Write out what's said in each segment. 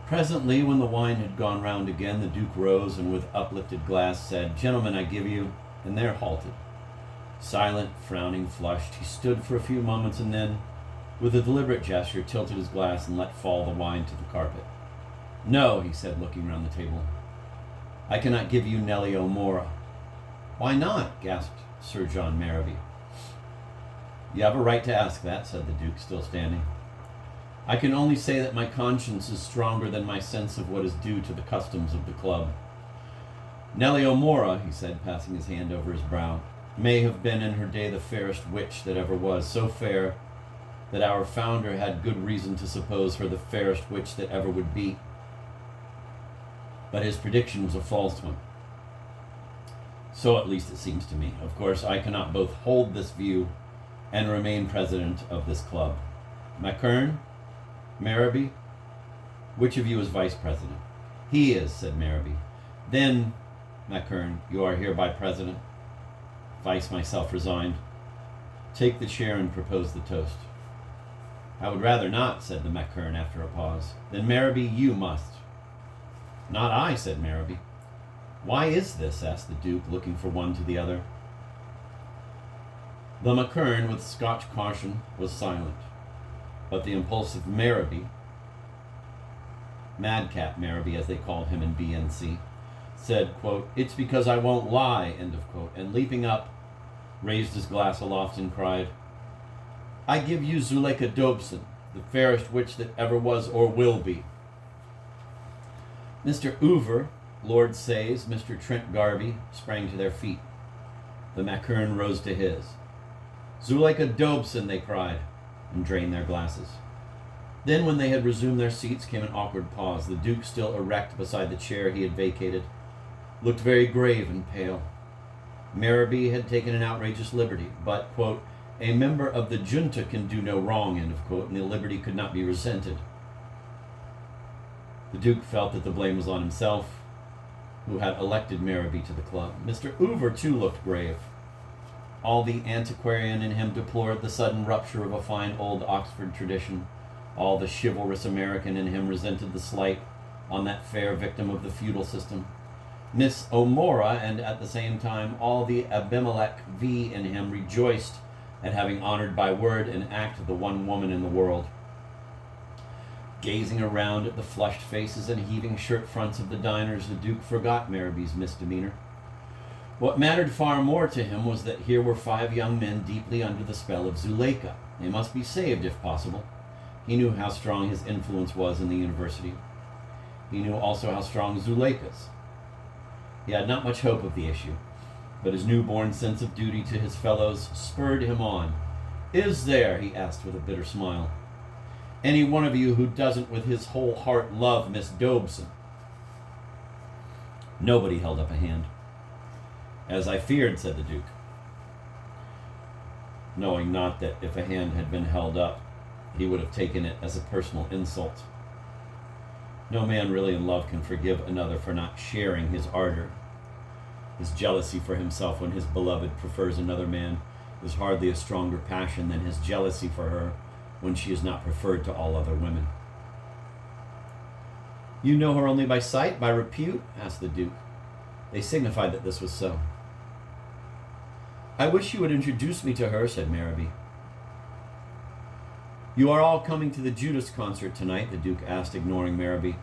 Presently, when the wine had gone round again, the Duke rose and with uplifted glass said, "Gentlemen, I give you," and there halted. Silent, frowning, flushed, he stood for a few moments and then, with a deliberate gesture, tilted his glass and let fall the wine to the carpet. "No," he said, looking round the table. "I cannot give you Nellie O'Mora." "Why not?" gasped Sir John Merrivale. "You have a right to ask that," said the Duke, still standing. "I can only say that my conscience is stronger than my sense of what is due to the customs of the club. Nellie O'Mora," he said, passing his hand over his brow, "may have been in her day the fairest witch that ever was, so fair that our founder had good reason to suppose her the fairest witch that ever would be. But his prediction was a false one. So at least it seems to me. Of course, I cannot both hold this view and remain president of this club. McKern? Merrivale? Which of you is vice president?" "He is," said Merrivale. "Then, McKern, you are hereby president." Vice myself resigned. "Take the chair and propose the toast." "I would rather not," said the McKern after a pause. "Then, Merrivale, you must." "Not I," said Merrivale. "Why is this?" asked the Duke, looking from one to the other. The McKern, with Scotch caution, was silent. But the impulsive Merrivale, Madcap Merrivale as they called him in BNC, said, quote, "It's because I won't lie," end of quote, and leaping up, raised his glass aloft and cried, "I give you Zuleika Dobson, the fairest witch that ever was or will be." Mr. Oover, Lord Sayes, Mr. Trent Garvey sprang to their feet. The McKern rose to his. "Zuleika Dobson," they cried, and drained their glasses. Then, when they had resumed their seats, came an awkward pause. The Duke, still erect beside the chair he had vacated, looked very grave and pale. Merrivale had taken an outrageous liberty, but, quote, "a member of the junta can do no wrong," end of quote, and the liberty could not be resented. The Duke felt that the blame was on himself, who had elected Merrivale to the club. Mr. Oover, too, looked grave. All the antiquarian in him deplored the sudden rupture of a fine old Oxford tradition. All the chivalrous American in him resented the slight on that fair victim of the feudal system. Miss O'Mora, and at the same time all the Abimelech V in him, rejoiced at having honored by word and act the one woman in the world. Gazing around at the flushed faces and heaving shirt fronts of the diners, the Duke forgot Merrivale's misdemeanor. What mattered far more to him was that here were 5 young men deeply under the spell of Zuleika. They must be saved if possible. He knew how strong his influence was in the university. He knew also how strong Zuleika's. He had not much hope of the issue, but his newborn sense of duty to his fellows spurred him on. "Is there," he asked with a bitter smile, "any one of you who doesn't with his whole heart love Miss Dobson?" Nobody held up a hand. "As I feared," said the Duke, knowing not that if a hand had been held up, he would have taken it as a personal insult. No man really in love can forgive another for not sharing his ardor. His jealousy for himself when his beloved prefers another man is hardly a stronger passion than his jealousy for her when she is not preferred to all other women. "You know her only by sight, by repute?" asked the Duke. They signified that this was so. "I wish you would introduce me to her," said Merrivale. "You are all coming to the Judas concert tonight?" the Duke asked, ignoring Merrivale.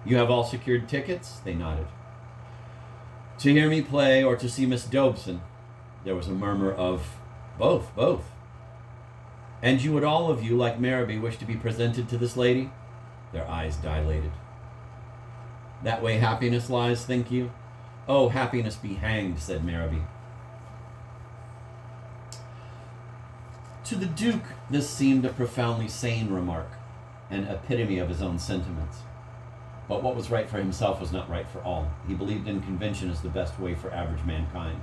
"You have all secured tickets?" They nodded. "To hear me play or to see Miss Dobson?" There was a murmur of, "Both, both." "And you would all of you, like Merrivale, wish to be presented to this lady?" Their eyes dilated. "That way happiness lies, think you?" "Oh, happiness be hanged," said Merrivale. To the Duke, this seemed a profoundly sane remark, an epitome of his own sentiments. But what was right for himself was not right for all. He believed in convention as the best way for average mankind.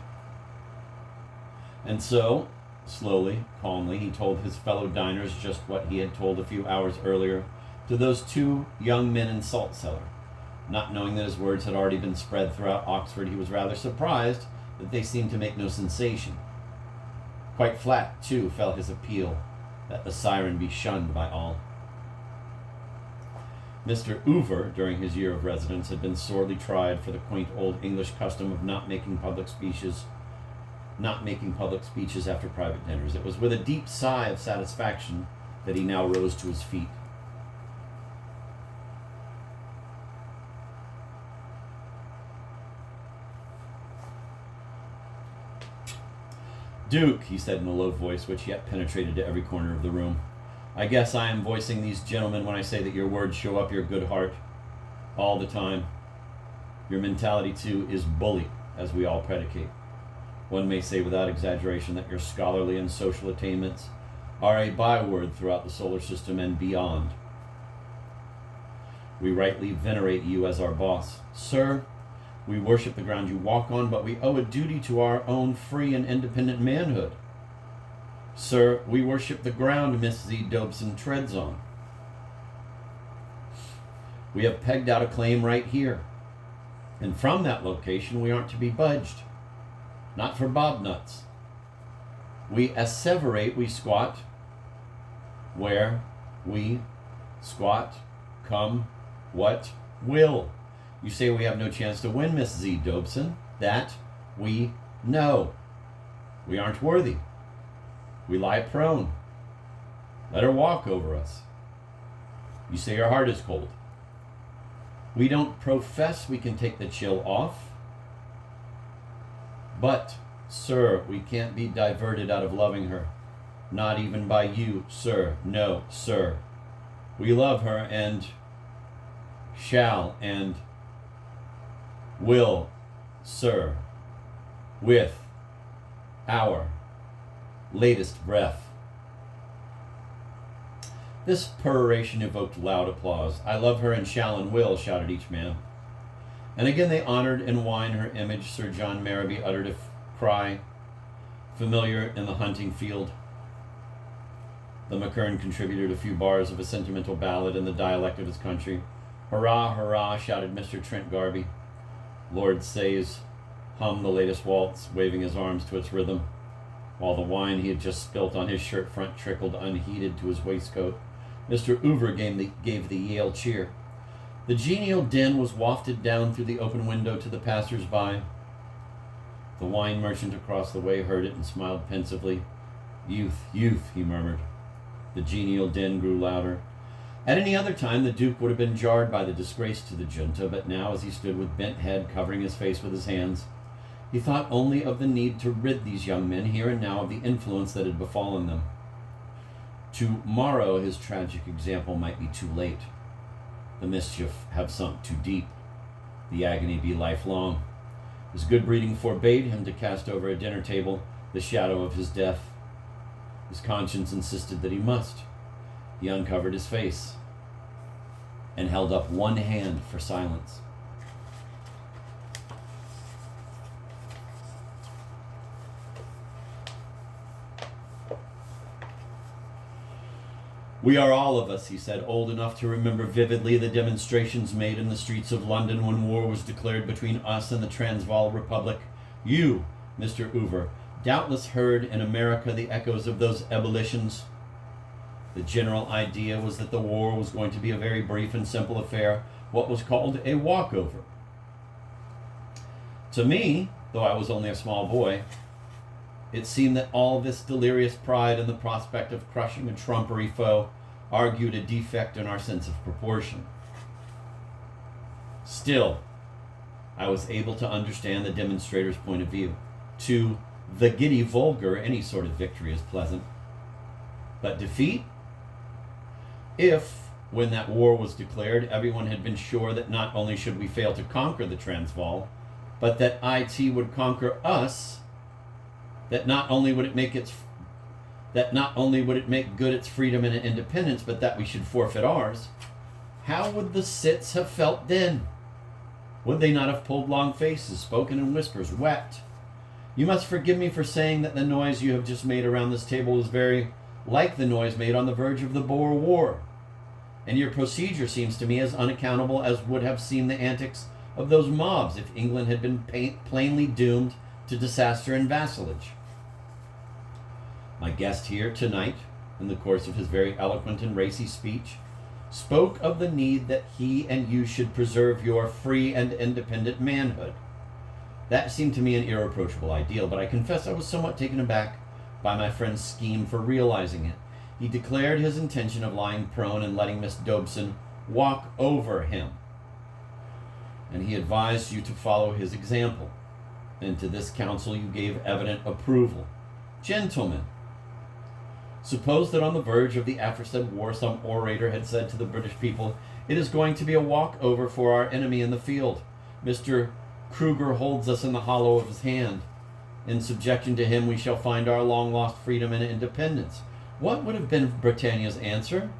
And so, slowly, calmly, he told his fellow diners just what he had told a few hours earlier to those 2 young men in Salt Cellar. Not knowing that his words had already been spread throughout Oxford, he was rather surprised that they seemed to make no sensation. Quite flat, too, fell his appeal that the siren be shunned by all. Mr. Hoover, during his year of residence, had been sorely tried for the quaint old English custom of not making public speeches after private dinners. It was with a deep sigh of satisfaction that he now rose to his feet. Duke, he said in a low voice which yet penetrated to every corner of the room, I guess I am voicing these gentlemen when I say that your words show up your good heart all the time. Your mentality, too, is bully, as we all predicate. One may say without exaggeration that your scholarly and social attainments are a byword throughout the solar system and beyond. We rightly venerate you as our boss. Sir, we worship the ground you walk on, but we owe a duty to our own free and independent manhood. Sir, we worship the ground Miss Z. Dobson treads on. We have pegged out a claim right here, and from that location we aren't to be budged. Not for bob nuts. We asseverate we squat where we squat come what will. You say we have no chance to win, Miss Z. Dobson. That we know. We aren't worthy. We lie prone. Let her walk over us. You say your heart is cold. We don't profess we can take the chill off. But, sir, we can't be diverted out of loving her. Not even by you, sir. No, sir. We love her and shall and will, sir, with our latest breath. This peroration evoked loud applause. I love her and shall and will, shouted each man. And again they honored and whined her image. Sir John Merriby uttered a cry familiar in the hunting field. The McKern contributed a few bars of a sentimental ballad in the dialect of his country. Hurrah, hurrah, shouted Mr. Trent Garby. Lord Sayes hummed the latest waltz, waving his arms to its rhythm, while the wine he had just spilt on his shirt front trickled unheeded to his waistcoat. Mr. Hoover gave the Yale cheer. The genial din was wafted down through the open window to the passers-by. The wine merchant across the way heard it and smiled pensively. Youth, youth, he murmured. The genial din grew louder. At any other time, the Duke would have been jarred by the disgrace to the junta, but now, as he stood with bent head, covering his face with his hands, he thought only of the need to rid these young men here and now of the influence that had befallen them. Tomorrow his tragic example might be too late. The mischief have sunk too deep. The agony be lifelong. His good breeding forbade him to cast over a dinner table the shadow of his death. His conscience insisted that he must. He uncovered his face and held up one hand for silence. We are all of us, he said, old enough to remember vividly the demonstrations made in the streets of London when war was declared between us and the Transvaal Republic. You, Mr. Hoover, doubtless heard in America the echoes of those ebullitions. The general idea was that the war was going to be a very brief and simple affair, what was called a walkover. To me, though I was only a small boy, it seemed that all this delirious pride in the prospect of crushing a trumpery foe argued a defect in our sense of proportion. Still, I was able to understand the demonstrator's point of view. To the giddy vulgar, any sort of victory is pleasant. But defeat? If, when that war was declared, everyone had been sure that not only should we fail to conquer the Transvaal, but that IT would conquer us, that not only would it make good its freedom and independence, but that we should forfeit ours, how would the cits have felt then? Would they not have pulled long faces, spoken in whispers, wept? You must forgive me for saying that the noise you have just made around this table is very like the noise made on the verge of the Boer War, and your procedure seems to me as unaccountable as would have seemed the antics of those mobs if England had been plainly doomed to disaster and vassalage. My guest here tonight, in the course of his very eloquent and racy speech, spoke of the need that he and you should preserve your free and independent manhood. That seemed to me an irreproachable ideal, but I confess I was somewhat taken aback by my friend's scheme for realizing it. He declared his intention of lying prone and letting Miss Dobson walk over him. And he advised you to follow his example. And to this counsel you gave evident approval. Gentlemen, suppose that on the verge of the aforesaid war some orator had said to the British people, "It is going to be a walk-over for our enemy in the field. Mr. Kruger holds us in the hollow of his hand. In subjection to him we shall find our long-lost freedom and independence." What would have been Britannia's answer?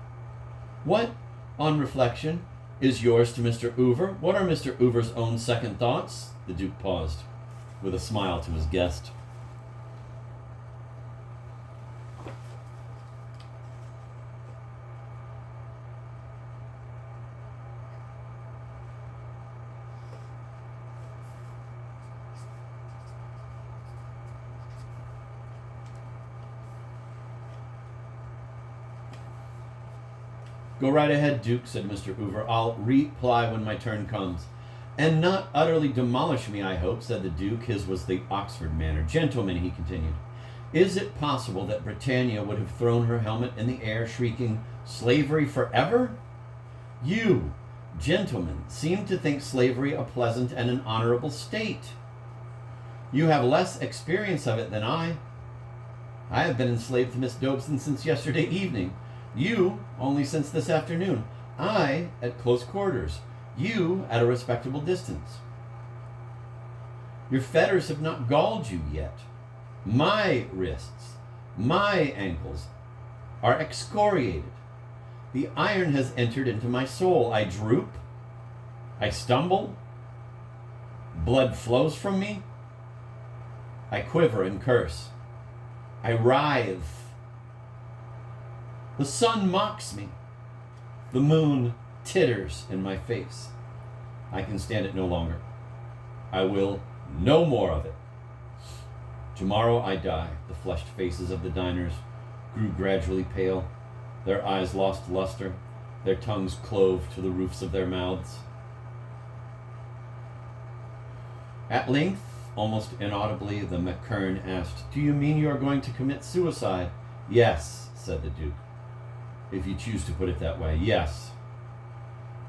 What, on reflection, is yours to Mr. Hoover? What are Mr. Hoover's own second thoughts? The Duke paused, with a smile to his guest. "Go right ahead, Duke," said Mr. Hoover. "I'll reply when my turn comes." "And not utterly demolish me, I hope," said the Duke. His was the Oxford manner. "Gentlemen," he continued, "is it possible that Britannia would have thrown her helmet in the air, shrieking, 'Slavery forever'? You, gentlemen, seem to think slavery a pleasant and an honorable state. You have less experience of it than I. I have been enslaved to Miss Dobson since yesterday evening. You, only since this afternoon. I, at close quarters. You, at a respectable distance. Your fetters have not galled you yet. My wrists, my ankles are excoriated. The iron has entered into my soul. I droop. I stumble. Blood flows from me. I quiver and curse. I writhe. The sun mocks me. The moon titters in my face. I can stand it no longer. I will no more of it. Tomorrow I die." The flushed faces of the diners grew gradually pale. Their eyes lost luster. Their tongues clove to the roofs of their mouths. At length, almost inaudibly, the McKern asked, "Do you mean you are going to commit suicide?" "Yes," said the Duke. "If you choose to put it that way, yes.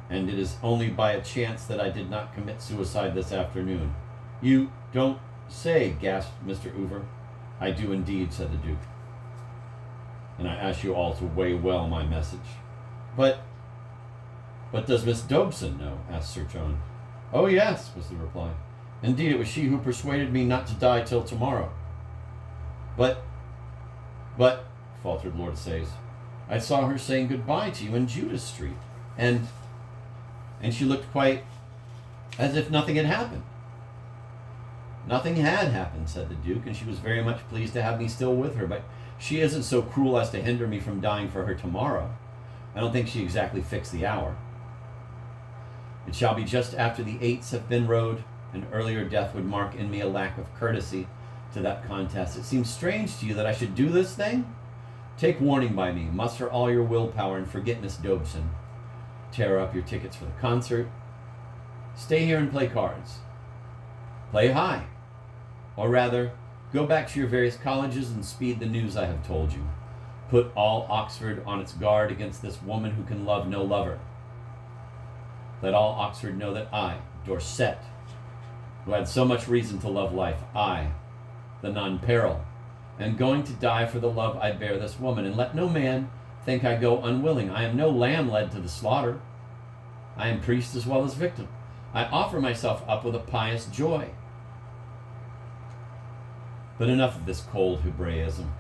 And it is only by a chance that I did not commit suicide this afternoon." "You don't say," gasped Mr. Hoover. "I do indeed," said the Duke. "And I ask you all to weigh well my message." But does Miss Dobson know?" asked Sir John. "Oh, yes," was the reply. "Indeed, it was she who persuaded me not to die till tomorrow." But, faltered Lord Sayes, "I saw her saying goodbye to you in Judas Street, and she looked quite as if nothing had happened." "Nothing had happened," said the Duke, "and she was very much pleased to have me still with her, but she isn't so cruel as to hinder me from dying for her tomorrow. I don't think she exactly fixed the hour. It shall be just after the 8s have been rode. An earlier death would mark in me a lack of courtesy to that contest. It seems strange to you that I should do this thing? Take warning by me. Muster all your willpower and forget Miss Dobson. Tear up your tickets for the concert. Stay here and play cards. Play high. Or rather, go back to your various colleges and speed the news I have told you. Put all Oxford on its guard against this woman who can love no lover. Let all Oxford know that I, Dorset, who had so much reason to love life, I, the non-peril, am going to die for the love I bear this woman, and let no man think I go unwilling. I am no lamb led to the slaughter. I am priest as well as victim. I offer myself up with a pious joy. But enough of this cold Hebraism.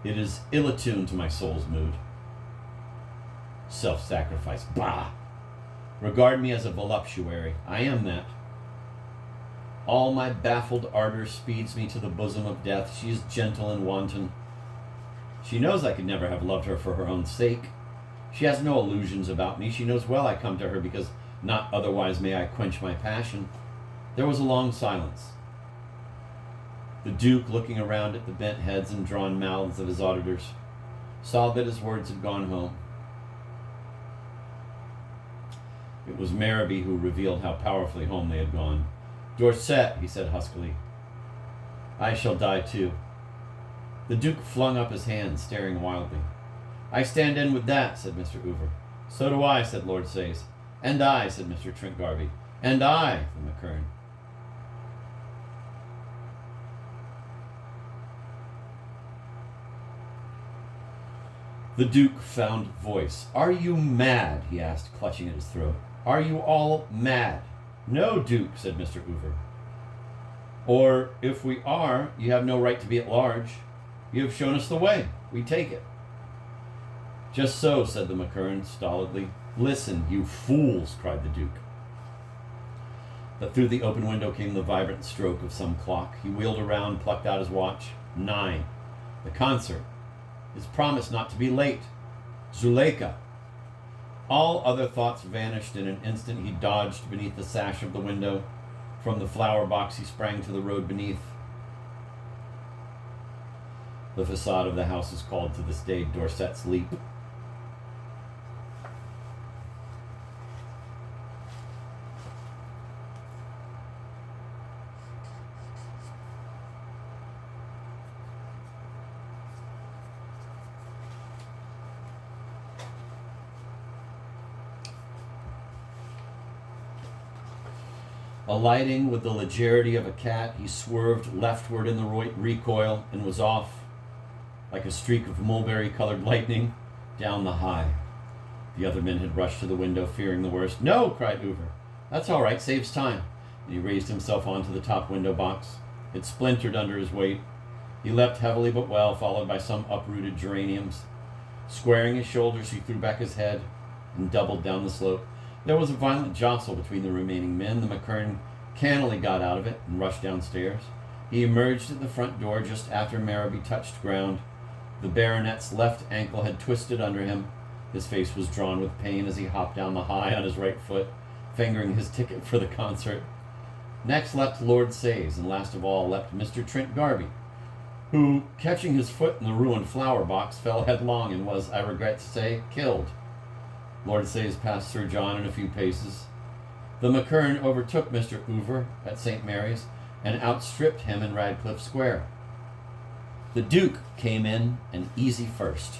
It is ill attuned to my soul's mood. Self-sacrifice, bah! Regard me as a voluptuary. I am that. All my baffled ardor speeds me to the bosom of death. She is gentle and wanton. She knows I could never have loved her for her own sake. She has no illusions about me. She knows well I come to her because not otherwise may I quench my passion. There was a long silence. The Duke, looking around at the bent heads and drawn mouths of his auditors, saw that his words had gone home. It was Merrowby who revealed how powerfully home they had gone. "Dorset," he said huskily. "I shall die too." The Duke flung up his hands, staring wildly. "I stand in with that," said Mr. Hoover. "So do I," said Lord Sayes. "And I," said Mr. Trent Garvey. "And I," from McKern. The Duke found voice. "Are you mad?" he asked, clutching at his throat. "Are you all mad?" "No, Duke," said Mr. Hoover. "Or, if we are, you have no right to be at large. You have shown us the way. We take it." "Just so," said the McKern, stolidly. "Listen, you fools," cried the Duke. But through the open window came the vibrant stroke of some clock. He wheeled around, plucked out his watch. 9. The concert. His promise not to be late. Zuleika. All other thoughts vanished in an instant. He dodged beneath the sash of the window. From the flower box he sprang to the road beneath. The facade of the house is called to this day Dorset's Leap. Alighting with the legerity of a cat, he swerved leftward in the recoil and was off, like a streak of mulberry-colored lightning, down the high. The other men had rushed to the window, fearing the worst. "No!" cried Hoover. "That's all right, saves time." And he raised himself onto the top window box. It splintered under his weight. He leapt heavily but well, followed by some uprooted geraniums. Squaring his shoulders, he threw back his head and doubled down the slope. There was a violent jostle between the remaining men. The McKern cannily got out of it and rushed downstairs. He emerged at the front door just after Merrowby touched ground. The baronet's left ankle had twisted under him. His face was drawn with pain as he hopped down the high on his right foot, fingering his ticket for the concert. Next leapt Lord Sayes, and last of all leapt Mr. Trent Garvey, who, catching his foot in the ruined flower box, fell headlong and was, I regret to say, killed. Lord Sayes passed Sir John in a few paces. The McKern overtook Mr. Hoover at St. Mary's and outstripped him in Radcliffe Square. The Duke came in an easy first.